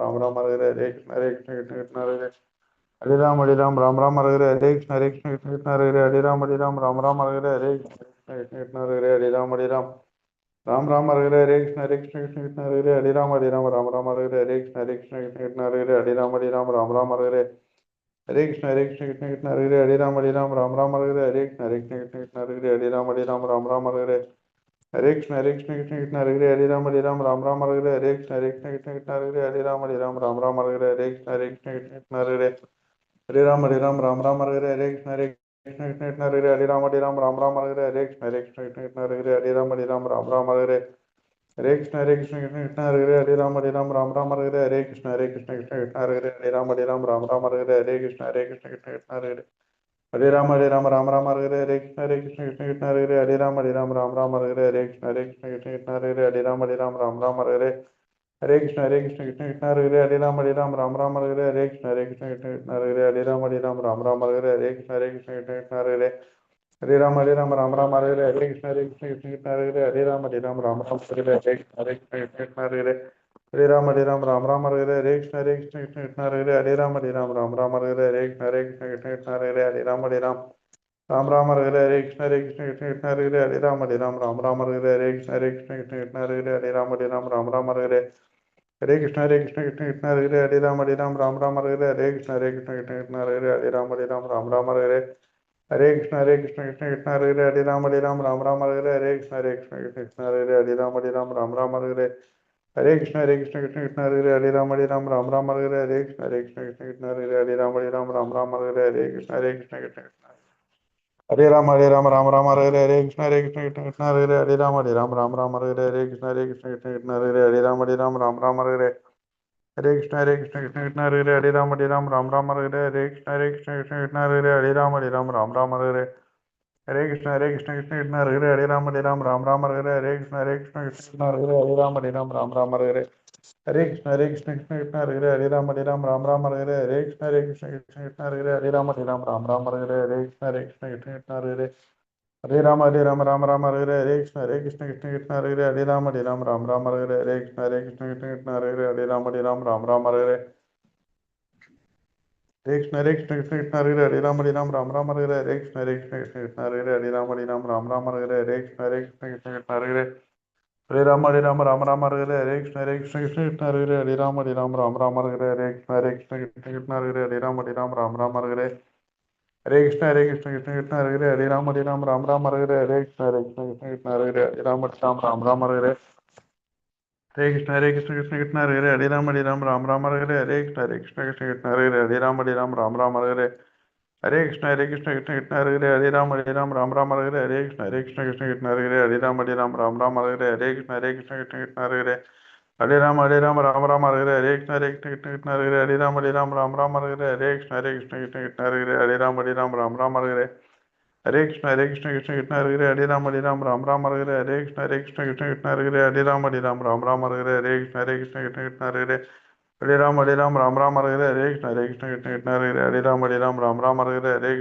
राम राम हरे हरे हरे कृष्ण कृष्ण कृष्ण हरे हरे हरे राम राम राम हरे हरे हरे कृष्ण कृष्ण कृष्ण हरे हरे हरे राम राम हरे हरे हरे कृष्ण कृष्ण कृष्ण हरे हरे हरे राम राम हरे हरे हरे कृष्ण कृष्ण कृष्ण हरे हरे हरे राम राम हरे हरे हरे कृष्ण कृष्ण कृष्ण कृष्ण हरे हरे हरे राम हरे हरे हरे कृष्ण कृष्ण कृष्ण हरे हरे हरे राम राम हरे हरे हरे कृष्ण कृष्ण कृष्ण कृष्ण हरे हरे हरे राम राम हरे हरे हरे कृष्ण कृष्ण कृष्ण हरे हरे हरे राम राम हरे हरे हरे कृष्ण कृष्ण कृष्ण कृष्ण हरे हरे हरे राम हरे हरे हरे कृष्ण कृष्ण कृष्ण कृष्ण हरे हरे हरे राम राम हरे हरे हरे कृष्ण कृष्ण कृष्ण कृष्ण हरे हरे हरे राम हरे हरे हरे कृष्ण कृष्ण कृष्ण कृष्ण हरे हरे हरे राम हरे हरे हरे कृष्ण कृष्ण कृष्ण हरे हरे हरे राम हरे हरे हरे कृष्ण कृष्ण कृष्ण कृष्ण हरे हरे हरे राम हरे हरे हरे कृष्ण कृष्ण कृष्ण कृष्ण हरे हरे हरे राम हरे हरे हरे कृष्ण कृष्ण कृष्ण कृष्ण हरे हरे हरे राम हरे हरे हरे कृष्ण कृष्ण कृष्ण कृष्ण हरे हरे हरे राम हरे हरे हरे कृष्ण कृष्ण कृष्ण कृष्ण हरे हरे हरे राम हरे हरे हरे कृष्ण कृष्ण कृष्ण कृष्ण हरे हरे हरे राम हरे हरे हरे कृष्ण कृष्ण कृष्ण कृष्ण हरे हरे हरे राम हरे हरे हरे कृष्ण कृष्ण कृष्ण कृष्ण हरे हरे हरे राम हरे हरे हरे कृष्ण कृष्ण कृष्ण कृष्ण हरे हरे हरे राम हरे हरे हरे कृष्ण कृष्ण कृष्ण कृष्ण हरे हरे हरे राम हरे हरे हरे कृष्ण कृष्ण कृष्ण कृष्ण हरे हरे हरे राम हरे हरे हरे कृष्ण कृष्ण कृष्ण कृष्ण हरे हरे हरे राम हरे हरे हरे कृष्ण कृष्ण कृष्ण कृष्ण हरे हरे हरे राम हरे हरे हरे कृष्ण कृष्ण कृष्ण हरे हरे हरे राम हरे हरे हरे कृष्ण कृष्ण कृष्ण कृष्ण हरे हरे हरे राम हरे हरे हरे कृष्ण कृष्ण कृष्ण हरे हरे हरे राम हरे हरे हरे कृष्ण कृष्ण कृष्ण कृष्ण हरे हरे हरे राम हरे हरे हरे कृष्ण कृष्ण कृष्ण कृष्ण हरे हरे हरे राम हरे हरे हरे कृष्ण कृष्ण कृष्ण कृष्ण हरे हरे हरे राम हरे हरे हरे कृष्ण कृष्ण कृष्ण कृष्ण हरे राम हरे हरे हरे कृष्ण कृष्ण कृष्ण हरे हरे हरे राम हरे हरे हरे कृष्ण कृष्ण कृष्ण कृष्ण हरे हरे हरे राम हरे हरे हरे कृष्ण कृष्ण कृष्ण हरे हरे हरे राम हरे हरे हरे कृष्ण कृष्ण कृष्ण कृष्ण हरे हरे हरे राम हरे हरे हरे कृष्ण कृष्ण कृष्ण हरे हरे हरे राम हरे हरे हरे कृष्ण कृष्ण कृष्ण हरे हरे हरे राम हरे हरे हरे कृष्ण कृष्ण कृष्ण हरे हरे हरे राम हरे हरे हरे कृष्ण कृष्ण कृष्ण कृष्ण हरे हरे हरे राम हरे हरे हरे कृष्ण कृष्ण कृष्ण कृष्ण हरे हरे हरे राम हरे हरे हरे कृष्ण कृष्ण कृष्ण हरे हरे हरे राम हरे हरे हरे कृष्ण कृष्ण कृष्ण हरे हरे हरे राम हरे हरे हरे कृष्ण कृष्ण कृष्ण हरे हरे हरे राम हरे हरे हरे कृष्ण कृष्ण कृष्ण हरे हरे हरे राम हरे हरे हरे कृष्ण कृष्ण कृष्ण कृष्ण हरे हरे हरे राम हरे हरे हरे कृष्ण कृष्ण कृष्ण कृष्ण हरे हरे हरे राम हरे हरे हरे कृष्ण कृष्ण कृष्ण हरे हरे हरे राम हरे हरे हरे कृष्ण कृष्ण कृष्ण हरे हरे हरे राम हरे हरे हरे कृष्ण कृष्ण कृष्ण हरे हरे हरे राम हरे हरे हरे कृष्ण कृष्ण कृष्ण हरे हरे हरे राम हरे हरे हरे कृष्ण कृष्ण कृष्ण हरे हरे हरे राम हरे हरे हरे कृष्ण कृष्ण कृष्ण हरे हरे हरे राम हरे हरे हरे कृष्ण कृष्ण कृष्ण हरे हरे हरे राम हरे हरे हरे कृष्ण कृष्ण कृष्ण हरे हरे हरे राम हरे हरे हरे कृष्ण कृष्ण कृष्ण हरे हरे हरे राम हरे हरे हरे कृष्ण कृष्ण कृष्ण हरे हरे हरे राम हरे हरे हरे कृष्ण कृष्ण कृष्ण हरे हरे हरे राम हरे हरे हरे कृष्ण कृष्ण कृष्ण हरे हरे हरे राम हरे हरे हरे कृष्ण कृष्ण कृष्ण हरे हरे हरे राम हरे हरे हरे कृष्ण कृष्ण कृष्ण हरे हरे हरे राम हरे हरे हरे कृष्ण कृष्ण कृष्ण हरे हरे हरे राम हरे हरे हरे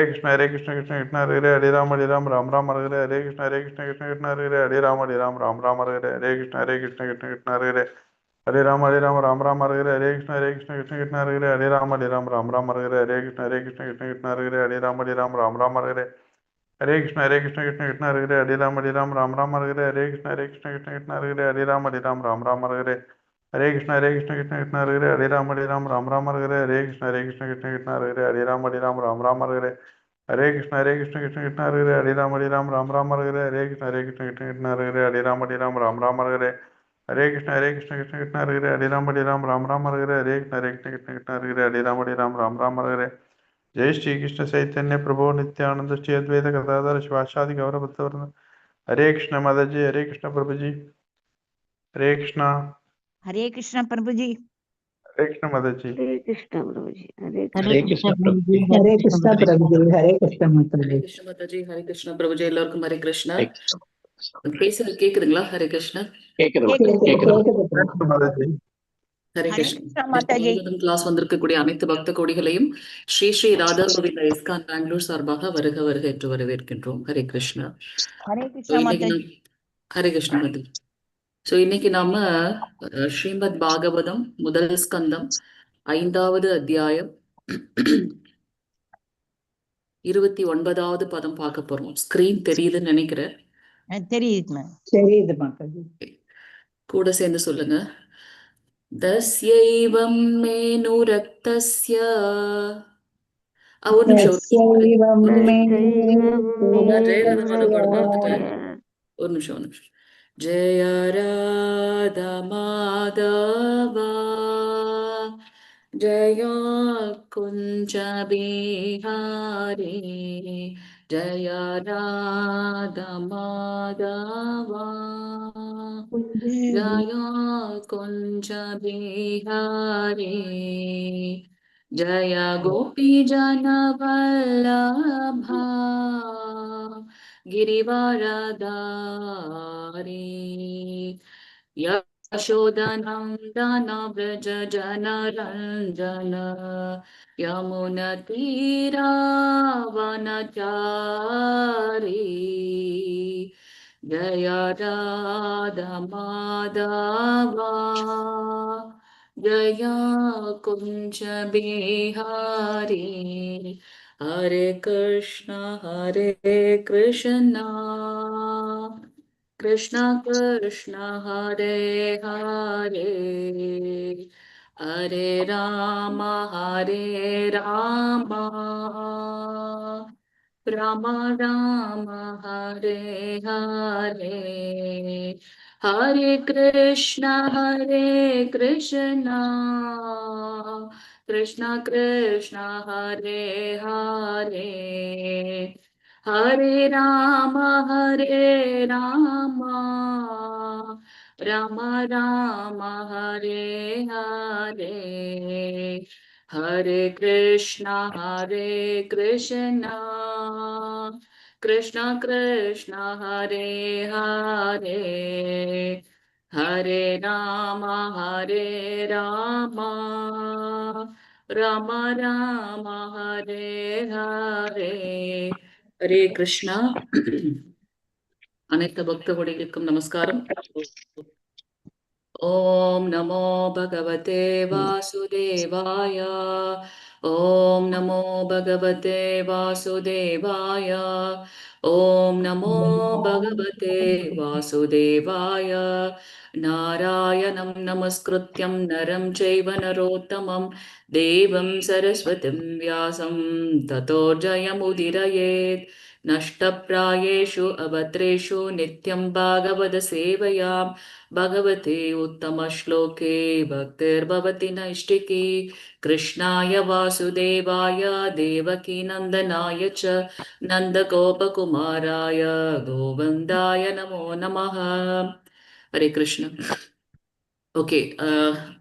कृष्ण कृष्ण कृष्ण हरे हरे हरे राम हरे हरे हरे कृष्ण कृष्ण कृष्ण हरे हरे हरे राम हरे हरे हरे कृष्ण कृष्ण कृष्ण हरे हरे हरे राम हरे हरे हरे कृष्ण कृष्ण कृष्ण हरे हरे हरे राम हरे हरे हरे कृष्ण कृष्ण कृष्ण हरे हरे हरे राम हरे हरे हरे कृष्ण कृष्ण कृष्ण हरे हरे हरे राम हरे हरे हरे कृष्ण कृष्ण कृष्ण हरे हरे हरे राम हरे हरे हरे कृष्ण कृष्ण कृष्ण हरे हरे हरे राम हरे हरे हरे कृष्ण कृष्ण कृष्ण हरे हरे हरे राम हरे हरे हरे कृष्ण कृष्ण कृष्ण हरे हरे हरे राम हरे हरे हरे कृष्ण कृष्ण कृष्ण हरे हरे हरे राम हरे हरे हरे कृष्ण कृष्ण कृष्ण हरे हरे हरे राम हरे हरे हरे कृष्ण कृष्ण कृष्ण हरे हरे हरे राम हरे हरे जय श्री कृष्ण चैतन्य प्रभु नित्यानंद श्री अद्वैत गदाधर शिवासादि गौर भक्तवृंद हरे कृष्ण माता जी हरे कृष्ण प्रभु जी हरे कृष्ण प्रभु जी हरे कृष्ण माता जी हरे कृष्ण प्रभु जी हरे हरे कृष्ण प्रभु जी हरे कृष्ण प्रभु जी हरे कृष्ण माता हरे जी कृष्ण माता जी हरे कृष्ण प्रभु जी எல்லாருக்கும் ஹரே கிருஷ்ணா हरे कृष्ण பேசுறது கேக்குதுங்களா ஹரே கிருஷ்ணா கேக்குது கேக்குது कृष्ण माता जी ஹரே हरे கிருஷ்ணா कृष्ण माता जी முழுவதும் கிளாஸ் வந்திருக்கக்கூடிய அனைத்து பக்த கோடிகளையும் ஸ்ரீ ஸ்ரீ ராதா கோவிந்த இஸ்கான் பெங்களூர் சார்பாக வருக வருக என்று வரவேற்கின்றோம் ஹரே கிருஷ்ணா हरे So, कृष्ण இன்னைக்கு माता जी ஹரே கிருஷ்ண மாதா ஸோ இன்னைக்கு நாம ஸ்ரீமத் பாகவதம் முதல் ஸ்கந்தம் 5வது அத்தியாயம் 29வது பதம் பார்க்க போறோம். ஸ்கிரீன் தெரியுதுன்னு நினைக்கிறேன். தெரியுதுமா. தெரியுது மாதாஜி. கூட சேர்ந்து சொல்லுங்க. தஸ்யைவம் மேனு ரக்தஸ்ய. ஒரு நிமிஷம் ஒரு நிமிஷம். ஜெய ராதா மாதவா ஜய குஞ்ச பிஹாரி ஜய ராதா மாதவா ஜய குஞ்ச பிஹாரி ஜய கோபி ஜன வல்லபா गिरिवरधारी यशोदनन्दन व्रज जनरञ्जन यमुनतीरावनचारी जय राधा माधवा जय कुञ्ज बिहारी हरे कृष्णा कृष्णा कृष्णा हरे हरे हरे राम राम राम हरे हरे हरे कृष्णा कृष्णा कृष्णा हरे हरे हरे राम राम राम हरे हरे हरे कृष्णा कृष्णा कृष्णा हरे हरे हरे राम राम राम हरे हरे हरे कृष्णा अनेक भक्त कोडिगुक्कुम नमस्कारम. ओम नमो भगवते वासुदेवाय. ओम नमो भगवते वासुदेवाय. ओम नमो भगवते वासुदेवाय. नारायणं नमस्कृत्यं नरं चैव नरोत्तमं देवं सरस्वतीं व्यासं ततो जयमुदीरयेत्. नष्टप्रायेषु अभद्रेषु नित्यं भागवत सेवया भगवते उत्तमश्लोके भक्तिर्भवति नैष्टिकी. कृष्णाय वासुदेवाय देवकी नन्दनाय च नन्दगोपकुमाराय गोविन्दाय नमो नमः. हरे कृष्ण. ஓகே,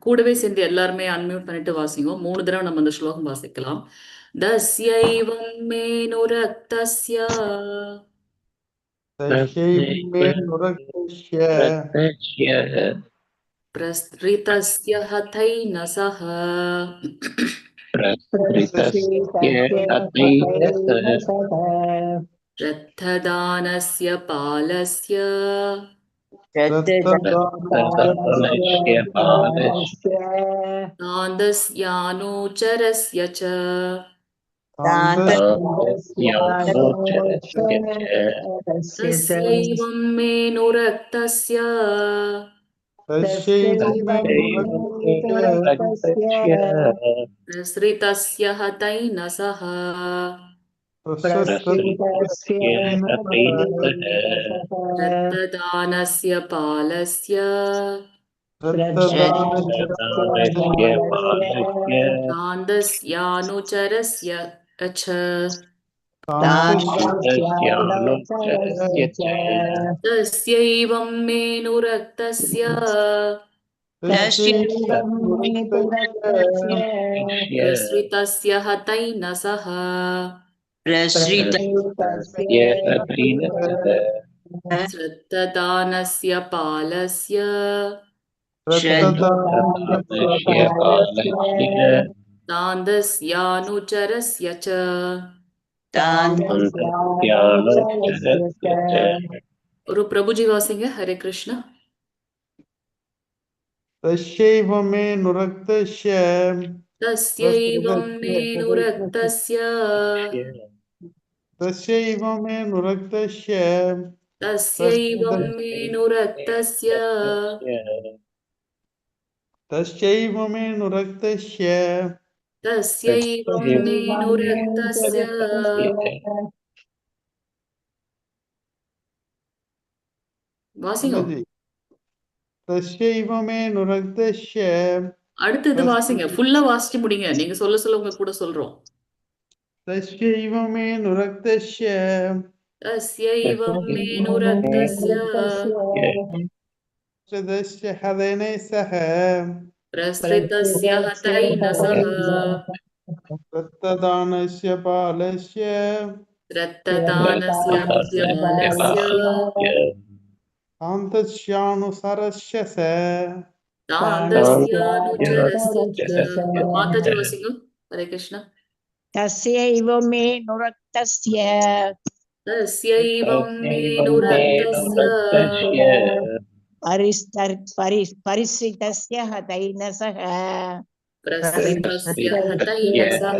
கூடவே சேர்ந்து எல்லாருமே அன்மியூட் பண்ணிட்டு வாசிங்க. 3 தடவை நம்ம அந்த ஸ்லோகம் வாசிக்கலாம். தஸ்யைவம் மேனு ரக்தஸ்ய பிரஸ்ரிதஸ்ய ஹதைன சஹ ரத்ததானஸ்ய பாலஸ்ய தாந்தஸ்யானுச்சரஸ்ய ச தஸ்யைவம் மேனு ரக்தஸ்ய பிரஸ்ரிதஸ்ய ஹதைன சஹ ரத்ததானஸ்ய பாலஸ்ய தாந்தஸ்யானுச்சரஸ்ய ச தஸ்யைவம் மேனு ரக்தஸ்ய பிரஸ்ரிதஸ்ய ஹதைன சஹ ரத்ததானஸ்ய பாலஸ்ய தாந்தஸ்யானுச்சரஸ்ய ச ஒரு பிரபுஜி வாசிங்க. ஹரே கிருஷ்ணா. तस्यैव मे नुरक्तस्य तस्यैवं मेनुरक्तस्य तस्यैव मे नुरक्तस्य तस्यैवं मेनुरक्तस्य तस्यैव मे नुरक्तस्य तस्यैवं मेनुरक्तस्य வாசிங்க. माताजी तस्यैव मे नुरक्तस्य அடுத்து இது வாசிங்க. ஃபுல்லா வாசிச்சு முடிங்க. நீங்க சொல்ல சொல்ல உங்க கூட சொல்றோம். तस्यैव मे नुरक्तस्य तस्यैवं मेनुरक्तस्य तस्य हदेन सह प्रसृतस्य हतैन सह रक्तदानस्य बालस्य रक्तदानस्य बालस्य तान्तस्यानुसारस्य स तान्दस्यानुचरस्य च. माताजी वासिंगो. हरे कृष्ण. तस्यैव मे नुरक्तस्य तस्यैवं मेनुरक्तस्य परिसृतस्य हतैन सह प्रसृतस्य हतैन सह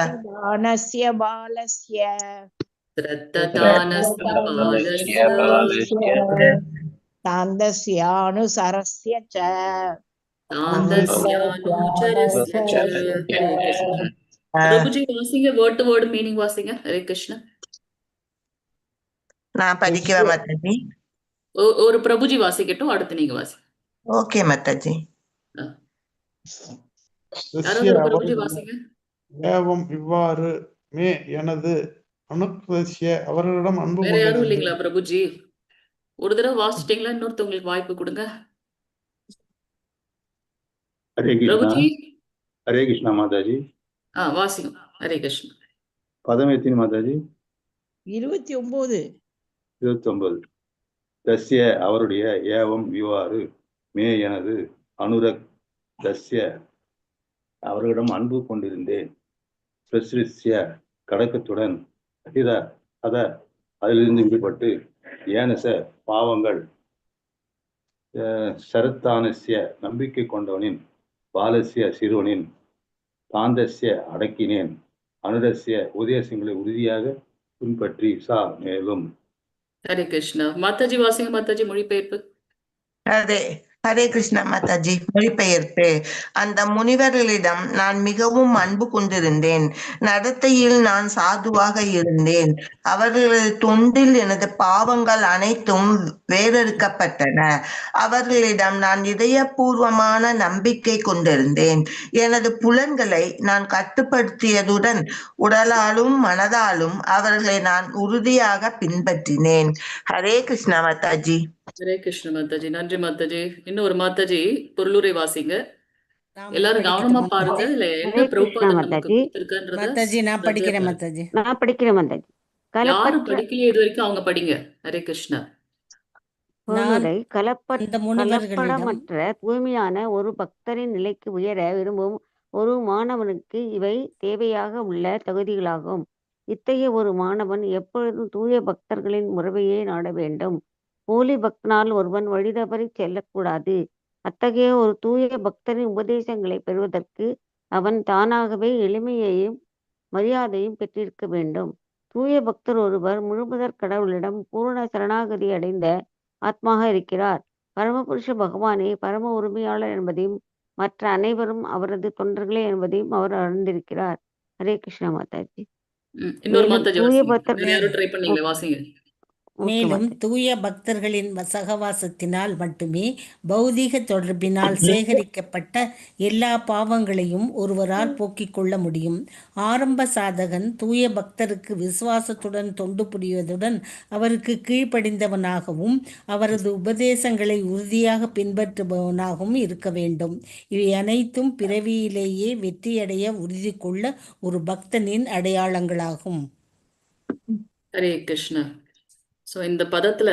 रक्तदानस्य बालस्य रक्तदानस्य बालस्य तान्दस्यानुसारस्य च तान्दस्यानुचरस्य च. हरे कृष्ण. प्रभुजी वासिंग वर्ड टू वर्ड मीनिंग वासिंग. हरे कृष्ण. நான் படிக்கிறேன் மாதாஜி. ஒரு பிரபுஜி வாசிக்கட்டும், அடுத்து நீங்க வாசி. ஓகே மாதாஜி. யாராவது ஒரு பிரபுஜி வாசிங்க. ஏவம் இவ்வாறு மே எனது அனுக்தஸ்ய அவர்களிடம் அன்பு வேற யாரும் கொண்டிருந்தேன். இல்லைங்களா பிரபுஜி? ஒரு தடவை வாசிட்டீங்களா? இன்னொருத்தவங்களுக்கு வாய்ப்பு கொடுங்க. हरे कृष्णा. பிரபுஜி हरे कृष्णा माताजी. வாசிங்க. ஹரே கிருஷ்ண. पदम एत्तीनि माताजी. 29 29. தஸ்ய அவருடைய ஏவம் இவ்வாறு மே எனது அனுரக் தஸ்ய அவர்களிடம் அன்பு கொண்டிருந்தேன். பிரசிருஷ்ய கடக்கத்துடன் அத அதிலிருந்து விடுபட்டு ஏனச பாவங்கள் சரத்தானசிய நம்பிக்கை கொண்டவனின் பாலசிய சிறுவனின் தாந்தசிய அடக்கினேன் அனுரசிய உதயசங்களை உறுதியாக பின்பற்றி சா மேலும். ஹரே கிருஷ்ணா. மாதாஜி வாசிங்க. மாதாஜி மொழிபெயர்ப்பு. ஹரே கிருஷ்ணா மாதாஜி. மொழிபெயர்ப்பு. அந்த முனிவர்களிடம் நான் மிகவும் அன்பு கொண்டிருந்தேன். நடத்தையில் நான் சாதுவாக இருந்தேன். அவர்களது தொண்டில் எனது பாவங்கள் அனைத்தும் வேறறுக்கப்பட்டன. அவர்களிடம் நான் இதயபூர்வமான நம்பிக்கை கொண்டிருந்தேன். எனது புலன்களை நான் கட்டுப்படுத்தியதுடன் உடலாலும் மனதாலும் அவர்களை நான் உறுதியாக பின்பற்றினேன். ஹரே கிருஷ்ணா மாதாஜி. ஹரே கிருஷ்ண மாதாஜி. நன்றி மாதாஜி. இன்னொரு மாதாஜி பொருளுரை வாசிங்க. எல்லாரும் கவனமா பாருங்க. இல்ல என்ன பிரபுபாதர் நமக்கு கொடுத்திருக்கான்றத மாதாஜி நான் படிக்கிறேன் மாதாஜி. நான் படிக்கிறேன் மாதாஜி. யாரும் படிக்கலையே இது வரைக்கும், அவங்க படிங்க. ஹரே கிருஷ்ணா. பொருளுரை அந்த முனிவர்களிடம் கலப்படமற்ற தூய்மையான ஒரு பக்தரின் நிலைக்கு உயர விரும்பும் ஒரு மாணவனுக்கு இவை தேவையாக உள்ள தகுதிகளாகும். இத்தகைய ஒரு மாணவன் எப்பொழுதும் தூய பக்தர்களின் முறையை நாட வேண்டும். போலி பக்தனால் ஒருவன் வழிதவறி செல்லக்கூடாது. அத்தகைய ஒரு தூய பக்தரின் உபதேசங்களை பெறுவதற்கு அவன் தானாகவே எளிமையையும் மரியாதையும் பெற்றிருக்க வேண்டும். தூய பக்தர் ஒருவர் முழுமுதற் கடவுளிடம் பூரண சரணாகதி அடைந்த ஆத்மாக இருக்கிறார். பரமபுருஷ பகவானே பரம உரிமையாளர் என்பதையும் மற்ற அனைவரும் அவரது தொண்டர்களே என்பதையும் அவர் அறிந்திருக்கிறார். ஹரே கிருஷ்ணா மாதாஜி. இன்னொரு மாதாஜி வாசிங்க. வேற யாரும் ட்ரை பண்ணீங்களே, வாசிங்க. மேலும் தூய பக்தர்களின் சகவாசத்தினால் மட்டுமே பௌதீக தொடர்பினால் சேகரிக்கப்பட்ட எல்லா பாவங்களையும் ஒருவரால் போக்கிக் கொள்ள முடியும். ஆரம்ப சாதகன் தூய பக்தருக்கு விசுவாசத்துடன் தொண்டு புரிவதுடன் அவருக்கு கீழ்ப்படிந்தவனாகவும் அவரது உபதேசங்களை உறுதியாக பின்பற்றுபவனாகவும் இருக்க வேண்டும். இவை அனைத்தும் பிறவியிலேயே வெற்றியடைய உறுதி கொள்ள ஒரு பக்தனின் அடையாளங்களாகும். ஹரே கிருஷ்ணா. ஸோ இந்த பதத்துல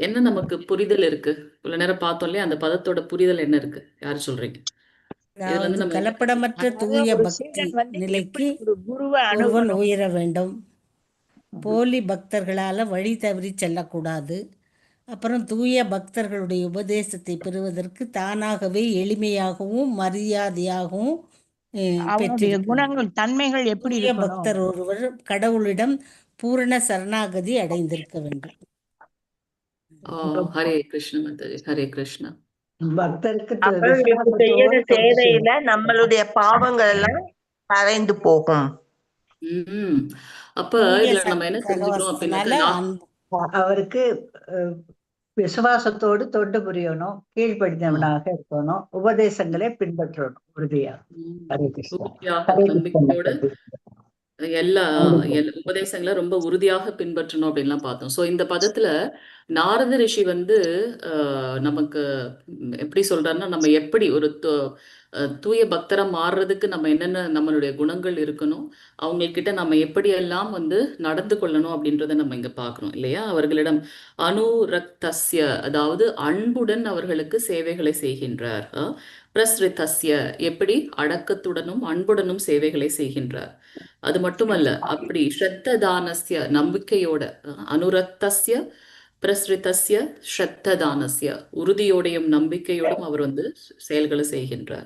என்ன நமக்கு புரிதல் இருக்கு? இவ்வளவு நேரம் பார்த்தோம் இல்லையா, அந்த பதத்தோட புரிதல் என்ன இருக்கு? யாரு சொல்றீங்க? அதாவது கலப்படமற்ற தூய பக்தி நிலைக்கு ஒருவன் உயர வேண்டும். போலி பக்தர்களால வழி தவறி செல்லக்கூடாது. அப்புறம் தூய பக்தர்களுடைய உபதேசத்தை பெறுவதற்கு தானாகவே எளிமையாகவும் மரியாதையாகவும் அவனுடைய பெற்றிருக்கிறார். குணங்கள் தன்மைகள் எப்படி தூய இருக்கணும்? பக்தர் ஒருவர் கடவுளிடம் பூரண சரணாகதி அடைந்திருக்க வேண்டும். ஹரே கிருஷ்ண மாதாஜி, ஹரே கிருஷ்ணா. பக்தருக்கு அவர்களுக்கு செய்யற சேவையில நம்மளுடைய பாவங்கள் எல்லாம் கரைந்து போகும். அப்ப இதுல நம்ம என்ன தெரிஞ்சுக்கிறோம் அப்படின்னா, அவருக்கு விசுவாசத்தோடு தொண்டு புரியணும், கீழ்ப்படிந்தவனாக இருக்கணும், உபதேசங்களை பின்பற்றணும் உறுதியா. நம்பிக்கையோட எல்லா உபதேசங்களை ரொம்ப உறுதியாக பின்பற்றணும் அப்படின்லாம் பார்த்தோம். சோ இந்த பதத்துல நாரத ரிஷி வந்து நமக்கு எப்படி சொல்றாருன்னா, நம்ம எப்படி ஒரு தூய பக்தரா மாறுறதுக்கு நம்ம என்னென்ன நம்மளுடைய குணங்கள் இருக்கணும், அவங்கக்கிட்ட நம்ம எப்படியெல்லாம் வந்து நடந்து கொள்ளணும் அப்படின்றத நம்ம இங்க பார்க்கணும் இல்லையா. அவர்களிடம் அனுரக்தஸ்ய, அதாவது அன்புடன் அவர்களுக்கு சேவைகளை செய்கின்றார். பிரஸ்ரிதஸ்ய, எப்படி அடக்கத்துடனும் அன்புடனும் சேவைகளை செய்கின்றார். அது மட்டுமல்ல, அப்படி ஸ்ரத்ததானஸ்ய, நம்பிக்கையோட, அனுரக்தஸ்ய பிரஸ்ரிதஸ்ய ஸ்ரத்ததானஸ்ய, உறுதியோடையும் நம்பிக்கையோடும் அவர் வந்து செயல்களை செய்கின்றார்.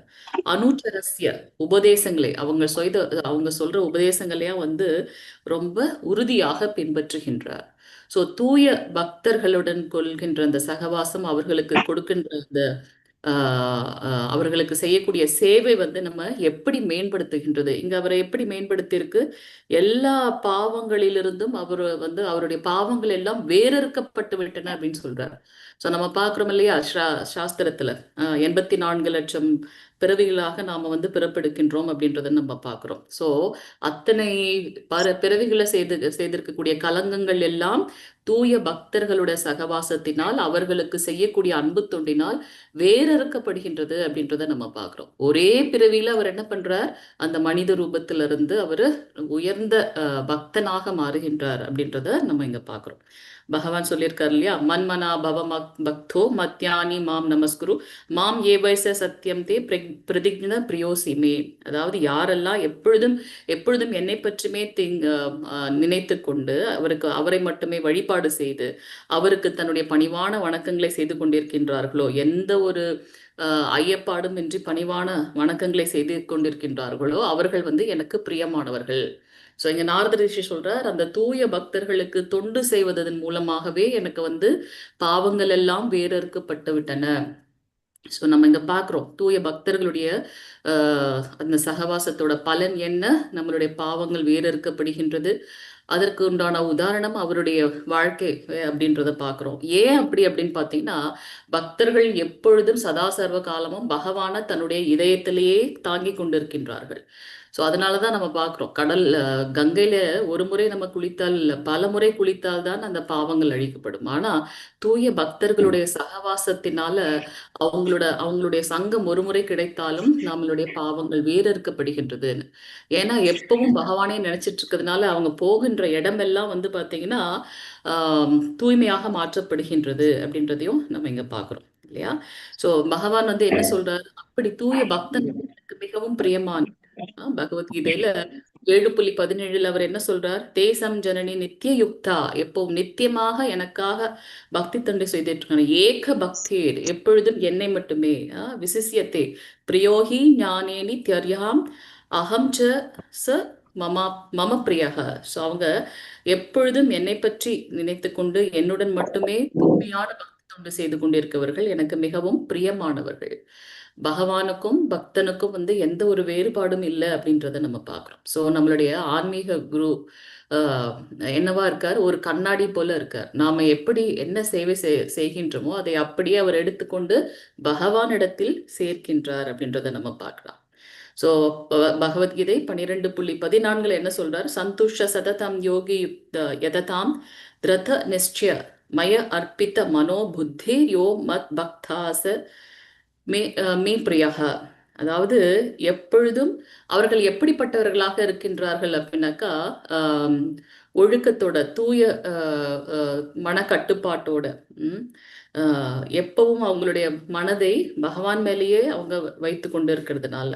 அனுச்சரஸ்ய, உபதேசங்களை அவங்க சொல்ற உபதேசங்களையும் வந்து ரொம்ப உறுதியாக பின்பற்றுகின்றார். சோ தூய பக்தர்களுடன் கொள்கின்ற அந்த சகவாசம், அவர்களுக்கு கொடுக்கின்ற அந்த அவர்களுக்கு செய்யக்கூடிய சேவை வந்து நம்ம எப்படி மேம்படுத்துகின்றது. இங்க அவரை எப்படி மேம்படுத்தியிருக்கு, எல்லா பாவங்களிலிருந்தும் அவர் வந்து அவருடைய பாவங்கள் எல்லாம் வேறறுக்கப்பட்டு விட்டன அப்படின்னு சொல்றார். சோ நம்ம பாக்குறோம் இல்லையா, சாஸ்திரத்துல 84 லட்சம் பிறவிகளாக நாம வந்து பிறப்பெடுக்கின்றோம் அப்படின்றத நம்ம பாக்குறோம். சோ அத்தனை பிறவிகளை செய்திருக்கக்கூடிய கலங்கங்கள் எல்லாம் தூய பக்தர்களுடைய சகவாசத்தினால், அவர்களுக்கு செய்யக்கூடிய அன்பு தொண்டினால் வேறறுக்கப்படுகின்றது அப்படின்றத நம்ம பாக்குறோம். ஒரே பிறவியில அவர் என்ன பண்றார், அந்த மனித ரூபத்திலிருந்து அவர் உயர்ந்த பக்தனாக மாறுகின்றார் அப்படின்றத நம்ம இங்க பாக்குறோம். பகவான் சொல்லியிருக்காரு இல்லையா, மன்மனா பவ பக்தோ மத்யானி மாம் நமஸ்குரு மாம் ஏவைச சத்தியம் தே பிரதிக்ன பிரியோசிமே. அதாவது யாரெல்லாம் எப்பொழுதும் என்னை பற்றுமே நினைத்து கொண்டு அவரை மட்டுமே வழிபாடு செய்து அவருக்கு தன்னுடைய பணிவான வணக்கங்களை செய்து கொண்டிருக்கின்றார்களோ, எந்த ஒரு ஐயப்பாடும் இன்றி பணிவான வணக்கங்களை செய்து கொண்டிருக்கின்றார்களோ, அவர்கள் வந்து எனக்கு பிரியமானவர்கள். ஸோ இங்க நாரத ரிஷி சொல்றார், அந்த தூய பக்தர்களுக்கு தொண்டு செய்வதன் மூலமாகவே எனக்கு வந்து பாவங்கள் எல்லாம் வேறறுக்கப்பட்டு விட்டன. ஸோ நம்ம இங்க பாக்குறோம், தூய பக்தர்களுடைய அந்த சகவாசத்தோட பலன் என்ன, நம்மளுடைய பாவங்கள் வேறறுக்கப்படுகின்றது. அதற்கு உண்டான உதாரணம் அவருடைய வாழ்க்கை அப்படின்றத பாக்குறோம். ஏன் அப்படின்னு பாத்தீங்கன்னா, பக்தர்கள் எப்பொழுதும் சதா சர்வ காலமும் பகவான தன்னுடைய இதயத்திலேயே தாங்கி கொண்டிருக்கின்றார்கள். ஸோ அதனாலதான் நம்ம பாக்குறோம், கங்கையில ஒரு முறை நம்ம குளித்தால் பல முறை குளித்தால் தான் அந்த பாவங்கள் அழிக்கப்படும். ஆனா தூய பக்தர்களுடைய சகவாசத்தினால அவங்களுடைய சங்கம் ஒரு முறை கிடைத்தாலும் நம்மளுடைய பாவங்கள் வேறறுக்கப்படுகின்றது. ஏன்னா எப்பவும் பகவானே நினைச்சிட்டு இருக்கிறதுனால அவங்க போகின்ற இடமெல்லாம் வந்து பாத்தீங்கன்னா தூய்மையாக மாற்றப்படுகின்றது அப்படின்றதையும் நம்ம இங்க பாக்குறோம் இல்லையா. சோ பகவான் வந்து என்ன சொல்றாரு, அப்படி தூய பக்தன் எனக்கு மிகவும் பிரியமான, பகவத்கீதையில 7.17 அவர் என்ன சொல்றார், தேசம் ஜனனி நித்திய யுக்தா, எப்பவும் நித்தியமாக எனக்காக பக்தி தொண்டை செய்துட்டு இருக்காங்க. ஏக பக்தேர், எப்பொழுதும் என்னை மட்டுமே, விசிசியத்தே பிரியோகி ஞானேனி தியர்யாம் அகம் ச மம பிரியக. ஸோ அவங்க எப்பொழுதும் என்னை பற்றி நினைத்து கொண்டு என்னுடன் மட்டுமே தூய்மையான பக்தி தொண்டு செய்து கொண்டிருக்கவர்கள் எனக்கு மிகவும் பிரியமானவர்கள். பகவானுக்கும் பக்தனுக்கும் வந்து எந்த ஒரு வேறுபாடும் இல்லை அப்படின்றத நம்ம பார்க்குறோம். ஸோ நம்மளுடைய ஆன்மீக குரு என்னவா இருக்கார், ஒரு கண்ணாடி போல இருக்கார். நாம எப்படி என்ன சேவை செய்கின்றோமோ அதை அப்படியே அவர் எடுத்துக்கொண்டு பகவானிடத்தில் சேர்க்கின்றார் அப்படின்றத நம்ம பார்க்கலாம். ஸோ பகவத்கீதை 12.14 என்ன சொல்றார், சந்துஷ சததம் யோகி யததாம் திரத நிச்சய மய அர்ப்பித்த மனோ புத்தி யோ மத் பக்தாச மே பிரியாக. அதாவது எப்பொழுதும் அவர்கள் எப்படிப்பட்டவர்களாக இருக்கின்றார்கள் அப்படின்னாக்கா, ஒழுக்கத்தோட, தூய மனக்கட்டுப்பாட்டோட, எப்பவும் அவங்களுடைய மனதை பகவான் மேலேயே அவங்க வைத்து கொண்டு இருக்கிறதுனால,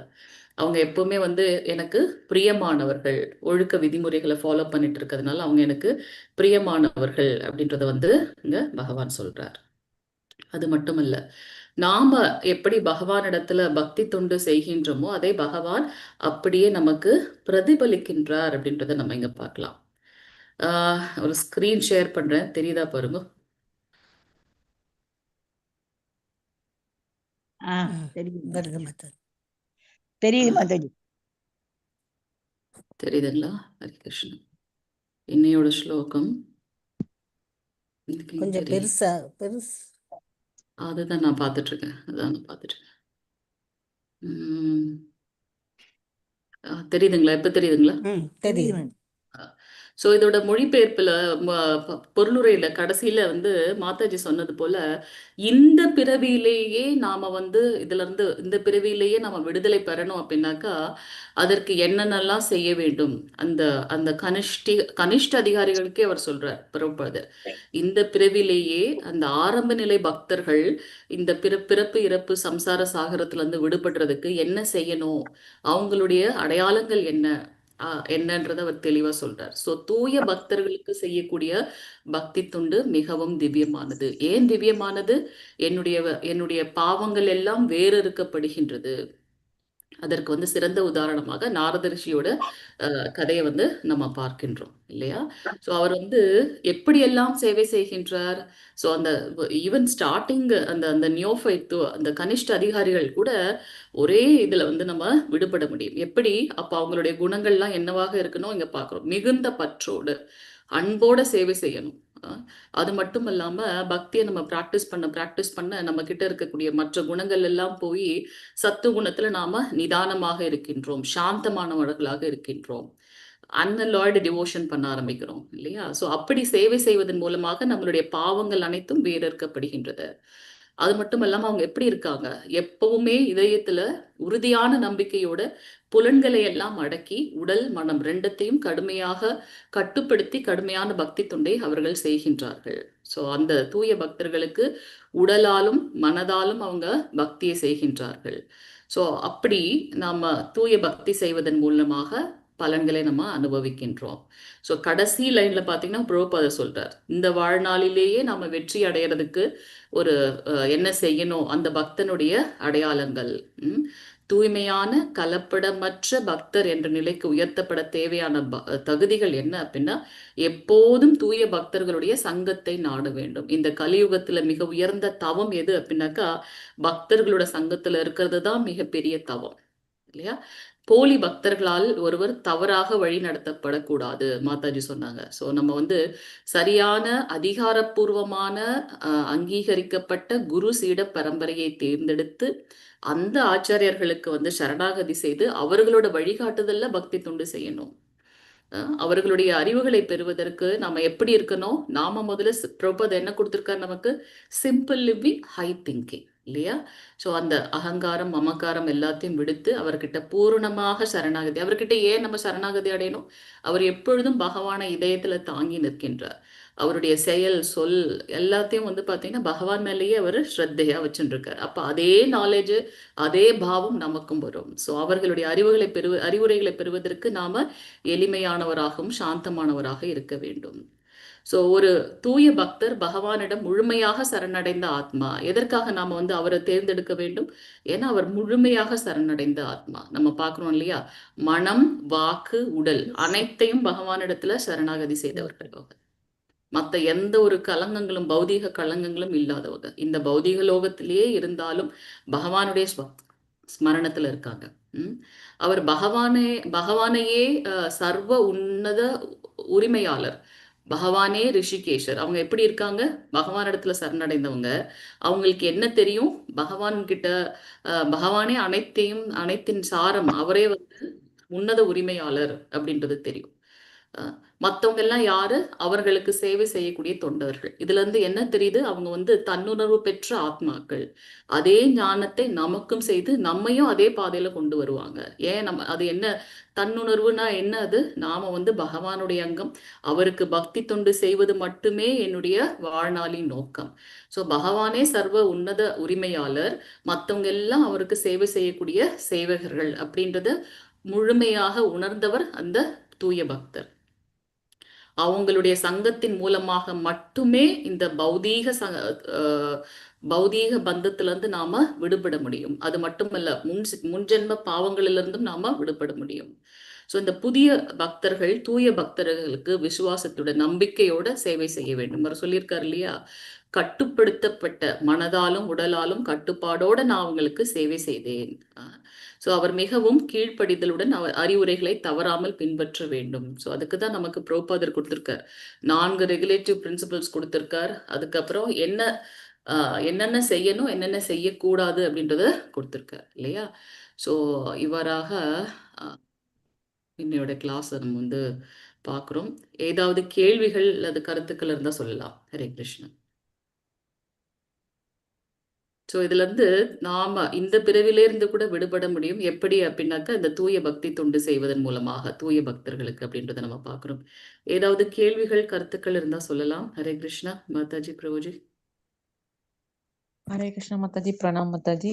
அவங்க எப்பவுமே வந்து எனக்கு பிரியமானவர்கள், ஒழுக்க விதிமுறைகளை ஃபாலோ பண்ணிட்டு இருக்கிறதுனால அவங்க எனக்கு பிரியமானவர்கள் அப்படின்றத வந்து இங்க பகவான் சொல்றார். அது மட்டுமல்ல, நாம எப்படி பகவானிடத்துல பக்தி தொண்டு செய்கின்றோமோ அதை பகவான் அப்படியே நமக்கு பிரதிபலிக்கின்றார் அப்படின்றத நம்ம இங்க பார்க்கலாம். ஒரு ஸ்கிரீன் ஷேர் பண்றேன், தெரியுதா பாருங்க. தெரியுது வருது மாதா. தெரியுது மாதாஜி. தெரியுதுங்களா? ஹரி கிருஷ்ணன். இன்னையோட ஸ்லோகம் இதுக்கு கொஞ்சம் தெரியும். பெருசு. அதுதான் நான் பார்த்துட்டு இருக்கேன். தெரியுதுங்களா? இப்ப தெரியுதுங்களா? தெரியுது. ஸோ இதோட மொழிபெயர்ப்புல பொருளுரையில கடைசியில வந்து மாதாஜி சொன்னது போல, இந்த பிறவியிலேயே நாம வந்து இதுல இருந்து இந்த பிறவியிலேயே நாம விடுதலை பெறணும் அப்படின்னாக்கா அதற்கு என்னென்னலாம் செய்ய வேண்டும், அந்த அந்த கனிஷ்ட அதிகாரிகளுக்கே அவர் சொல்றார் பிரபுபாதர். இந்த பிறவிலேயே அந்த ஆரம்ப நிலை பக்தர்கள் இந்த பிறப்பு இறப்பு சம்சார சாகரத்துல இருந்து விடுபடுறதுக்கு என்ன செய்யணும், அவங்களுடைய அடையாளங்கள் என்னன்றதை அவர் தெளிவா சொல்றார். சோ தூய பக்தர்களுக்கு செய்யக்கூடிய பக்தி தொண்டு மிகவும் திவ்யமானது. ஏன் திவ்யமானது? என்னுடைய பாவங்கள் எல்லாம் வேறறுக்கப்படுகின்றது. அதற்கு வந்து சிறந்த உதாரணமாக நாரத ரிஷியோட கதையை வந்து நம்ம பார்க்கின்றோம் இல்லையா? ஸோ அவர் வந்து எப்படியெல்லாம் சேவை செய்கின்றார். ஸோ அந்த ஈவன் ஸ்டார்டிங் அந்த அந்த நியோஃபைட் அந்த கனிஷ்ட அதிகாரிகள் கூட ஒரே இதுல வந்து நம்ம விடுபட முடியும். எப்படி? அப்போ அவங்களுடைய குணங்கள்லாம் என்னவாக இருக்கணும் இங்க பார்க்குறோம். மிகுந்த பற்றோடு அன்போட சேவை செய்யணும். அது மட்டும் இல்லாம பக்தியை நம்ம பிராக்டிஸ் பண்ண நம்ம கிட்ட இருக்கக்கூடிய மற்ற குணங்கள் எல்லாம் போய் சத்து குணத்துல நாம நிதானமாக இருக்கின்றோம், சாந்தமானவர்களாக இருக்கின்றோம், அன்அலாய்டு டிவோஷன் பண்ண ஆரம்பிக்கிறோம் இல்லையா? ஸோ அப்படி சேவை செய்வதன் மூலமாக நம்மளுடைய பாவங்கள் அனைத்தும் வேறறுக்கப்படுகின்றது. அது மட்டும் இல்லாம அவங்க எப்படி இருக்காங்க, எப்பவுமே இதயத்துல உறுதியான நம்பிக்கையோட புலன்களை எல்லாம் அடக்கி உடல் மனம் ரெண்டத்தையும் கடுமையாக கட்டுப்படுத்தி கடுமையான பக்தி தொண்டை அவர்கள் செய்கின்றார்கள். ஸோ அந்த தூய பக்தர்களுக்கு உடலாலும் மனதாலும் அவங்க பக்தியை செய்கின்றார்கள். ஸோ அப்படி நாம தூய பக்தி செய்வதன் மூலமாக பலன்களை நம்ம அனுபவிக்கின்றோம். ஸோ கடைசி லைன்ல பார்த்தீங்கன்னா பிரபுபாதர் சொல்றார், இந்த வாழ்நாளிலேயே நாம வெற்றி அடையிறதுக்கு ஒரு என்ன செய்யணும், அந்த பக்தனுடைய அடையாளங்கள். தூய்மையான கலப்படமற்ற பக்தர் என்ற நிலைக்கு உயர்த்தப்பட தேவையான தகுதிகள் என்ன அப்படின்னா, எப்போதும் தூய பக்தர்களுடைய சங்கத்தை நாட வேண்டும். இந்த கலியுகத்துல மிக உயர்ந்த தவம் எது அப்படின்னாக்கா பக்தர்களோட சங்கத்துல இருக்கிறது தான் மிகப்பெரிய தவம் இல்லையா? போலி பக்தர்களால் ஒருவர் தவறாக வழி நடத்தப்படக்கூடாது மாதாஜி சொன்னாங்க. ஸோ நம்ம வந்து சரியான அதிகாரப்பூர்வமான அங்கீகரிக்கப்பட்ட குரு சீட பரம்பரையை தேர்ந்தெடுத்து அந்த ஆச்சாரியர்களுக்கு வந்து சரணாகதி செய்து அவர்களோட வழிகாட்டுதல்ல பக்தி தொண்டு செய்யணும். அவர்களுடைய அறிவுகளை பெறுவதற்கு நாம எப்படி இருக்கணும், நாம முதல்ல பிரபுபாதர் என்ன கொடுத்திருக்காரு நமக்கு, சிம்பிள் லிவிங், ஹை திங்கிங் இல்லையா? ஸோ அந்த அகங்காரம் மமக்காரம் எல்லாத்தையும் விடுத்து அவர்கிட்ட பூரணமாக சரணாகதி. அவர்கிட்ட ஏன் நம்ம சரணாகதி அடையணும்? அவர் எப்பொழுதும் பகவானை இதயத்துல தாங்கி நிற்கின்றார். அவருடைய செயல் சொல் எல்லாத்தையும் வந்து பார்த்தீங்கன்னா பகவான் மேலேயே அவர் ஸ்ரத்தையா வச்சுருக்கார். அப்போ அதே நாலேஜ் அதே பாவம் நமக்கும் வரும். ஸோ அவர்களுடைய அறிவுரைகளை பெறுவதற்கு நாம எளிமையானவராகவும் சாந்தமானவராக இருக்க வேண்டும். ஸோ ஒரு தூய பக்தர் பகவானிடம் முழுமையாக சரணடைந்த ஆத்மா. எதற்காக நாம வந்து அவரை தேர்ந்தெடுக்க வேண்டும்? ஏன்னா அவர் முழுமையாக சரணடைந்த ஆத்மா. நம்ம பார்க்குறோம் இல்லையா, மனம் வாக்கு உடல் அனைத்தையும் பகவானிடத்துல சரணாகதி செய்தவர்கள். மற்ற எந்த ஒரு கலங்கங்களும் பௌதீக கலங்கங்களும் இல்லாதவங்க. இந்த பௌதீக லோகத்திலேயே இருந்தாலும் பகவானுடைய ஸ்மரணத்துல இருக்காங்க. அவர் பகவானையே சர்வ உன்னத உரிமையாளர், பகவானே ரிஷிகேஷர். அவங்க எப்படி இருக்காங்க? பகவானிடத்துல சரணடைந்தவங்க. அவங்களுக்கு என்ன தெரியும்? பகவான் கிட்ட பகவானே அனைத்தின் சாரம், அவரே வந்து உன்னத உரிமையாளர் அப்படின்றது தெரியும். மத்தவங்க எல்லாம் யாரு? அவர்களுக்கு சேவை செய்யக்கூடிய தொண்டர்கள். இதுல இருந்து என்ன தெரியுது? அவங்க தன்னுணர்வு பெற்ற ஆத்மாக்கள். அதே ஞானத்தை நமக்கும் செய்து நம்மையும் அதே பாதையில கொண்டு வருவாங்க. ஏன் அது என்ன தன்னுணர்வுனா என்ன? அது நாம பகவானுடைய அங்கம், அவருக்கு பக்தி தொண்டு செய்வது மட்டுமே என்னுடைய வாழ்நாளின் நோக்கம். சோ பகவானே சர்வ உன்னத உரிமையாளர், மத்தவங்க எல்லாம் அவருக்கு சேவை செய்யக்கூடிய சேவகர்கள் அப்படின்றத முழுமையாக உணர்ந்தவர் அந்த தூய பக்தர். அவங்களுடைய சங்கத்தின் மூலமாக மட்டுமே இந்த பௌதீக பந்தத்துல இருந்து நாம விடுபட முடியும். அது மட்டுமல்ல, முன்ஜென்ம பாவங்களிலிருந்தும் நாம விடுபட முடியும். சோ இந்த புதிய பக்தர்கள் தூய பக்தர்களுக்கு விசுவாசத்தோட நம்பிக்கையோட சேவை செய்ய வேண்டும். அவர் சொல்லியிருக்காரு இல்லையா, கட்டுப்படுத்தப்பட்ட மனதாலும் உடலாலும் கட்டுப்பாடோட நான் அவங்களுக்கு சேவை செய்தேன். சோ அவர் மிகவும் கீழ்ப்படிதலுடன் அவர் அறிவுரைகளை தவறாமல் பின்பற்ற வேண்டும். சோ அதுக்குதான் நமக்கு பிரபுபாதர் கொடுத்திருக்கார். 4 ரெகுலேட்டிவ் பிரின்சிபல்ஸ் கொடுத்திருக்கார். அதுக்கப்புறம் என்னென்ன செய்யணும், என்னென்ன செய்யக்கூடாது அப்படின்றத கொடுத்திருக்கார் இல்லையா. சோ இவராக இன்னையோட கிளாஸ் நம்ம பார்க்குறோம். ஏதாவது கேள்விகள் அல்லது கருத்துக்கள் இருந்தா சொல்லலாம். ஹரே கிருஷ்ணன். ஸோ இதுல இருந்து நாம இந்த பிறவிலிருந்து கூட விடுபட முடியும். எப்படி அப்படின்னாக்கா, இந்த தூய பக்தி தொண்டு செய்வதன் மூலமாக தூய பக்தர்களுக்கு அப்படின்றத நம்ம பார்க்குறோம். ஏதாவது கேள்விகள் கருத்துக்கள் இருந்தா சொல்லலாம். ஹரே கிருஷ்ணா. மாதாஜி, பிரபுஜி. हरे कृष्ण माता जी, प्रणाम माता जी।